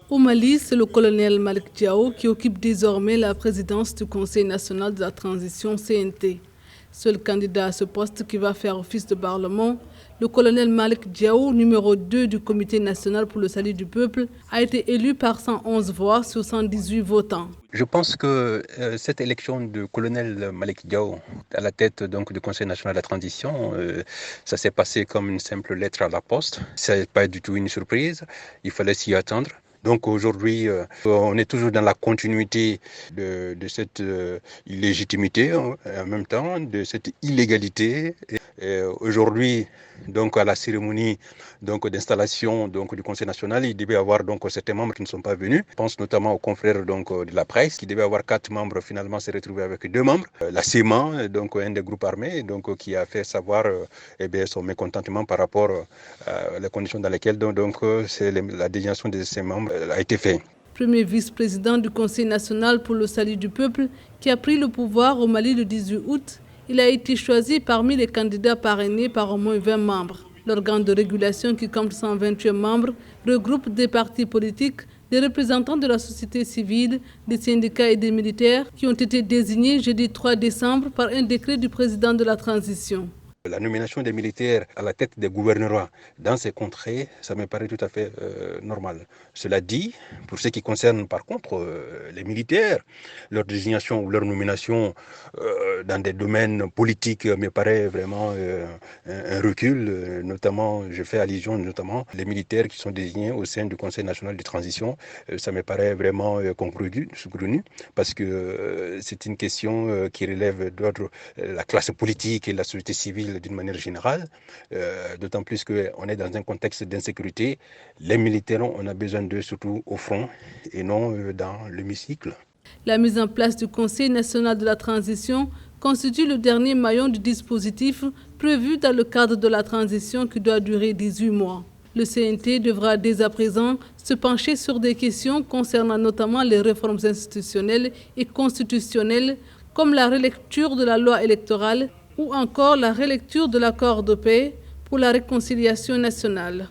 Au Mali, c'est le colonel Malick Diao qui occupe désormais la présidence du Conseil national de la transition CNT. Seul candidat à ce poste qui va faire office de parlement, le colonel Malick Diao, numéro 2 du Comité national pour le salut du peuple, a été élu par 111 voix sur 118 votants. Je pense que cette élection du colonel Malick Diao à la tête donc, du Conseil national de la transition, ça s'est passé comme une simple lettre à la poste. Ce n'est pas du tout une surprise, il fallait s'y attendre. Donc aujourd'hui, on est toujours dans la continuité de cette illégitimité, en même temps, de cette illégalité. Et aujourd'hui, donc à la cérémonie d'installation du Conseil national, il devait y avoir donc certains membres qui ne sont pas venus. Je pense notamment aux confrères de la presse, qui devait avoir 4 membres, finalement s'est retrouvé avec 2 membres. La CEMA, donc un des groupes armés, qui a fait savoir son mécontentement par rapport à les conditions dans lesquelles la désignation de ces membres a été faite. Premier vice-président du Conseil national pour le salut du peuple, qui a pris le pouvoir au Mali le 18 août, il a été choisi parmi les candidats parrainés par au moins 20 membres. L'organe de régulation, qui compte 128 membres, regroupe des partis politiques, des représentants de la société civile, des syndicats et des militaires qui ont été désignés jeudi 3 décembre par un décret du président de la transition. La nomination des militaires à la tête des gouvernements dans ces contrées, ça me paraît tout à fait normal. Cela dit, pour ce qui concerne par contre les militaires, leur désignation ou leur nomination dans des domaines politiques me paraît vraiment un recul. Notamment, je fais allusion notamment les militaires qui sont désignés au sein du Conseil national de transition. Ça me paraît vraiment saugrenu parce que c'est une question qui relève d'ordre la classe politique et la société civile d'une manière générale, d'autant plus qu'on est dans un contexte d'insécurité. Les militaires, on a besoin d'eux surtout au front et non dans l'hémicycle. La mise en place du Conseil national de la transition constitue le dernier maillon du dispositif prévu dans le cadre de la transition qui doit durer 18 mois. Le CNT devra dès à présent se pencher sur des questions concernant notamment les réformes institutionnelles et constitutionnelles, comme la relecture de la loi électorale ou encore la relecture de l'accord de paix pour la réconciliation nationale.